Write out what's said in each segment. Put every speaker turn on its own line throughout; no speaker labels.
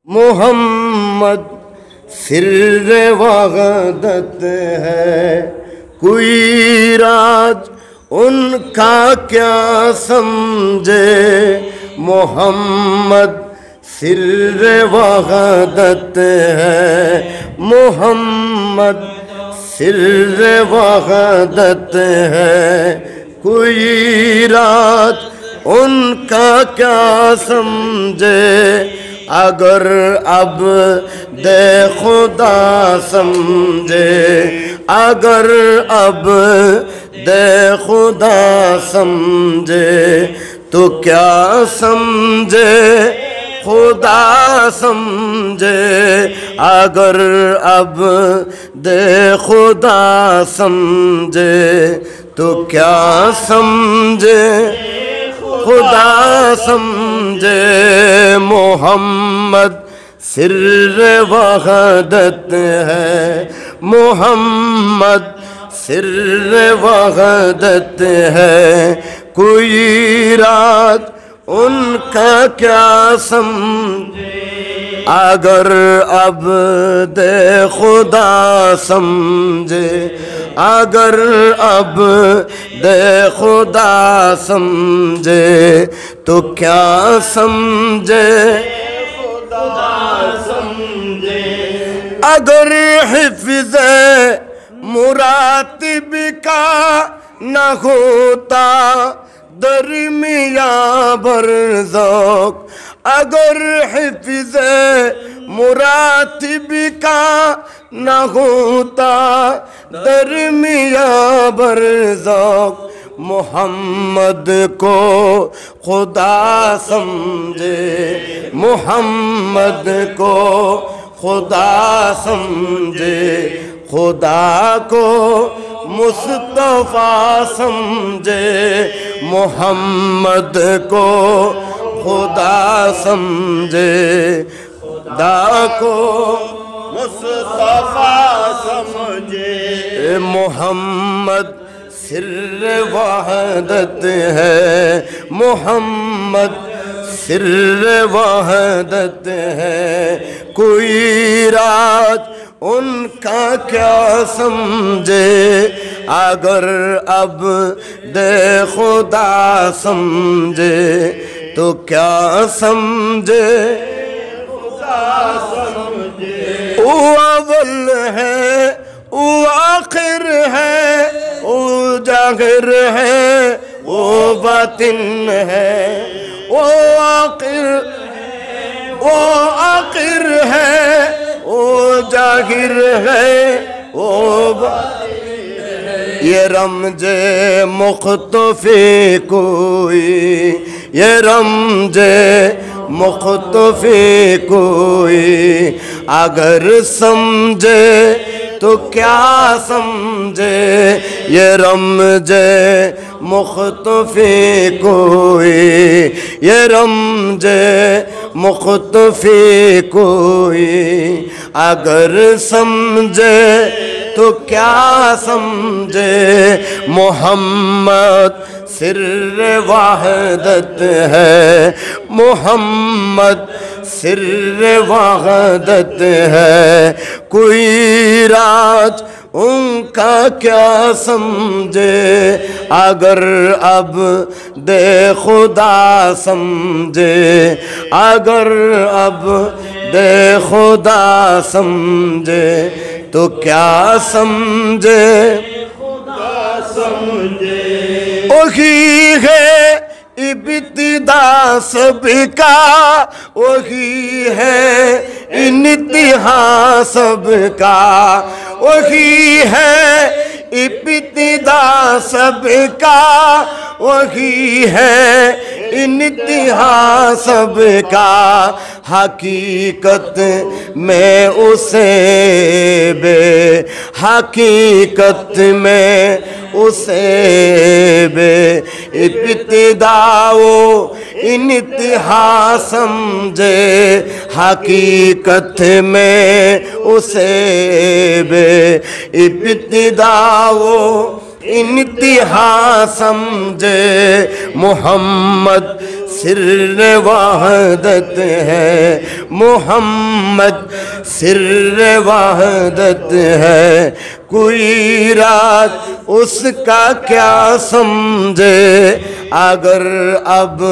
محمد سر وحدت ہے، کوئی راج ان کا کیا سمجھے۔ محمد سر وحدت ہے، محمد سر وحدت ہے، کوئی راج ان کا کیا سمجھے۔ اگر عبد خدا سمجھے، اگر عبد خدا سمجھے تو کیا سمجھے خدا سمجھے۔ اگر عبد خدا سمجھے تو کیا سمجھے خدا سمجھے۔ محمد سر وحدت ہے، محمد سر وحدت ہے، کوئی راز ان کا کیا سمجھے۔ اگر عبد خدا سمجھے، اگر عبد خدا سمجھے تو کیا سمجھے خدا سمجھے۔ اگر حفظ مراتب کا نہ ہوتا درمیاں برزخ، اگر حفظ مراتب کا نہ ہوتا درمیاں برزخ، محمد کو خدا سمجھے، محمد کو خدا سمجھے، خدا کو مصطفیٰ سمجھے، محمد کو خدا سمجھے، خدا کو مصطفیٰ سمجھے۔ محمد سر وحدت ہے، محمد سر وحدت ہے، کوئی راز ان کا کیا سمجھے۔ اگر عبد خدا سمجھے تو کیا سمجھے خدا سمجھے۔ وہ اول ہے، وہ آخر ہے، وہ ظاہر ہے، وہ باطن ہے، وہ آخر ہے، وہ ظاہر ہے، وہ باطن ہے۔ یہ رمز مختفی کوئی، یہ رمز مختفی کوئی اگر سمجھے تو کیا سمجھے۔ یہ رمز مختفی کوئی، یہ رمز مختفی کوئی اگر سمجھے تو کیا سمجھے۔ محمد سر وحدت ہے، محمد سر وحدت ہے، کوئی راز ان کا کیا سمجھے۔ اگر عبد خدا سمجھے، اگر عبد خدا سمجھے تو کیا سمجھے خدا سمجھے۔ وہی ہے ابتدا سب کا، وہی ہے انتہا سب کا، وہی ہے ابتدا سب کا، وہی ہے انتہا سب کا۔ حقیقت میں اسے بے، حقیقت میں اسے بے ابتدا و انتہا سمجھے۔ حقیقت میں اسے بے ابتدا و انتہا سمجھے۔ محمد سر وحدت ہے، محمد سر وحدت ہے، کوئی رات اس کا کیا سمجھے اگر اب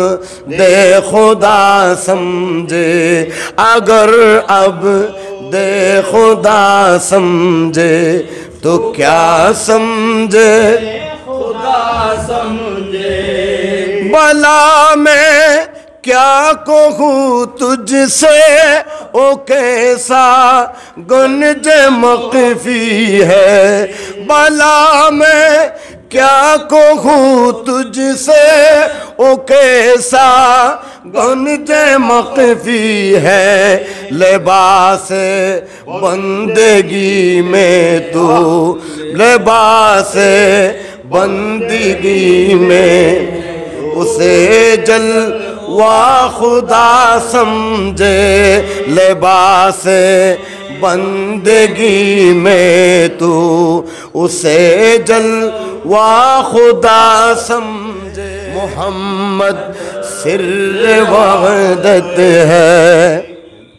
دے خدا سمجھے، اگر اب دے خدا سمجھے تو کیا سمجھے خدا سمجھے۔ بلا میں کیا کہوں تجھ سے او کیسا گنج مخفی ہے، بلا میں کیا کہوں تجھ سے او کیسا گنج مخفی ہے، لباس بندگی میں تو لباس بندگی میں اسے جلوہ خدا سمجھے، لباس بندگی میں تو اسے جلوہ خدا سمجھے۔ محمد سر وحدت ہے،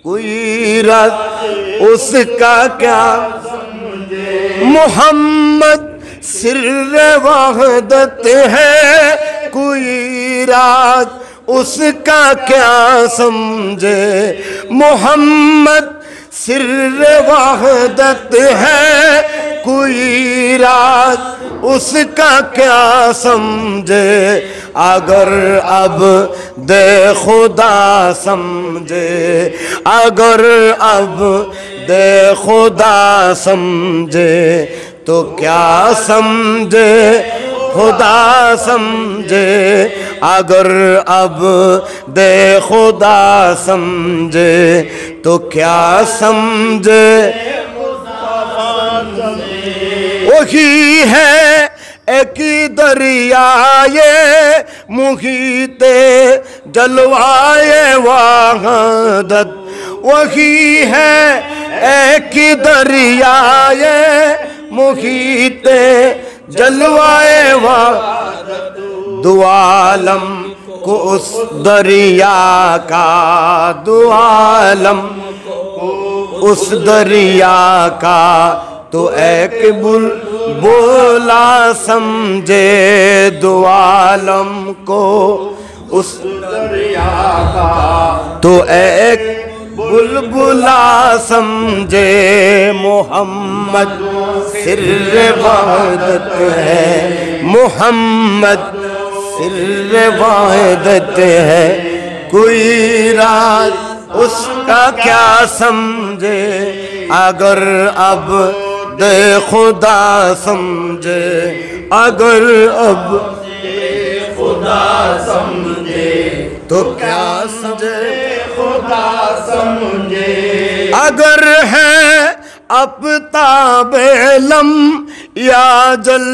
کوئی رات اس کا کیا سمجھے، محمد سر وحدت ہے، کوئی رات اس کا کیا سمجھے، محمد سر وحدت ہے، کوئی رات اس کا کیا سمجھے، اگر اب دے خدا سمجھے، اگر اب دے خدا سمجھے تو کیا سمجھے خدا سمجھے، اگر اب دے خدا سمجھے تو کیا سمجھے، وہی ہے ایک دریائے محیط جلوائے وحدت، وہی ہے ایک دریائے محیط جلوائے وحدت، دو عالم کو اس دریا کا، دو عالم کو اس دریا کا تو ایک بلبلا سمجھے، دو عالم کو اس دریا کا تو ایک بلبلا سمجھے، محمد سر وحدت ہے، محمد سر وحدت ہے، کوئی رات اس کا کیا سمجھے، اگر اب دے خدا سمجھے، اگر اب دے خدا سمجھے تو کیا سمجھے خدا سمجھے، اگر ہے افتاب علم یا جل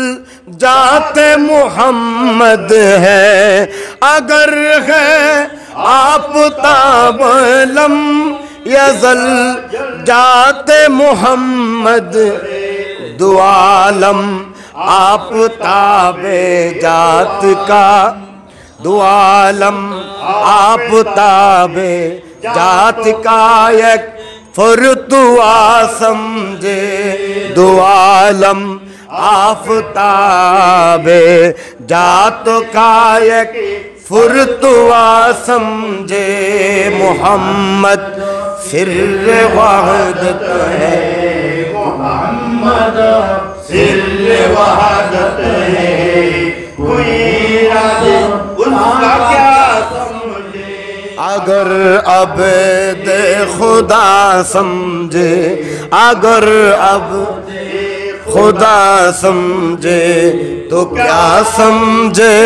جاتے محمد ہے، اگر ہے آفتاب علم یا جل جاتے محمد، دو عالم آفتاب ذات کا، دو عالم آفتاب ذات کا یک فرتوا سمجھے، دو عالم آفتاب ذات کا یک فرتوا سمجھے، محمد سر وحدت ہے، محمد سر وحدت ہے، کوئی راز اس کا کیا سمجھے، اگر اب دے خدا سمجھے، اگر اب خدا سمجھے تو کیا سمجھے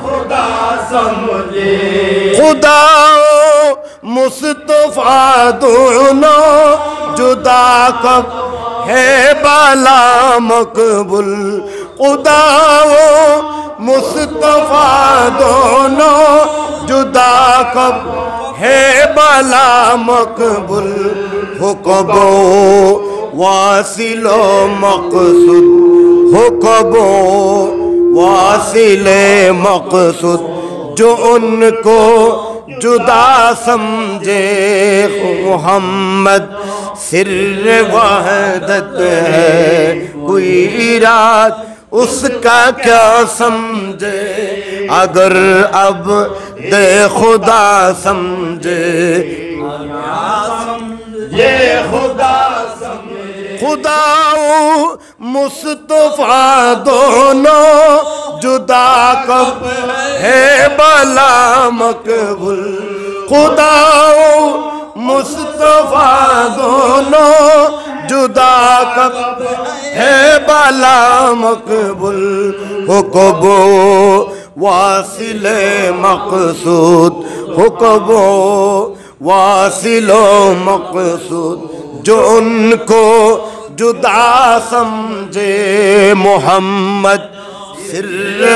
خدا سمجھے، خدا و مصطفیٰ دونوں جدا کب ہے بالا مقبول، خدا و مصطفیٰ دونوں جدا کب ہے بالا مقبول، ہو کب واصل و مقصود، ہو کب واصل مقصود جو ان کو جدا سمجھے محمد سر وحدت ہے کوئی رات اس کا کیا سمجھے اگر اب دے خدا سمجھے یہ خدا سمجھے خدا و مصطفیٰ دونوں جدا کب ہے بلا مقبول خدا و مصطفیٰ دونوں جدا کب ہے بلا مقبول ہو کب واصل مقصود ہو کب واصل مقصود جو ان کو جدا سمجھے محمد سر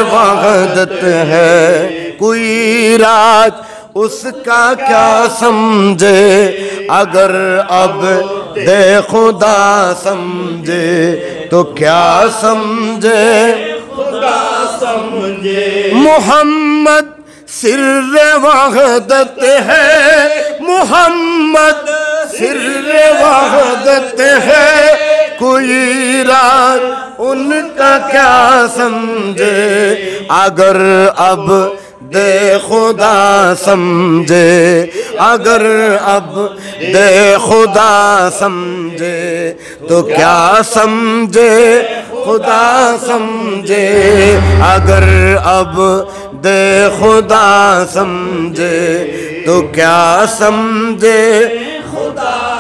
وحدت ہے کوئی راج اس کا کیا سمجھے اگر اب دے خدا سمجھے تو کیا سمجھے خدا سمجھے محمد سر وحدت ہے محمد سر وحدت ہے کوئی راز ان کا کیا سمجھے اگر اب دے خدا سمجھے اگر اب دے خدا سمجھے تو کیا سمجھے خدا سمجھے اگر اب دے خدا سمجھے تو کیا سمجھے خدا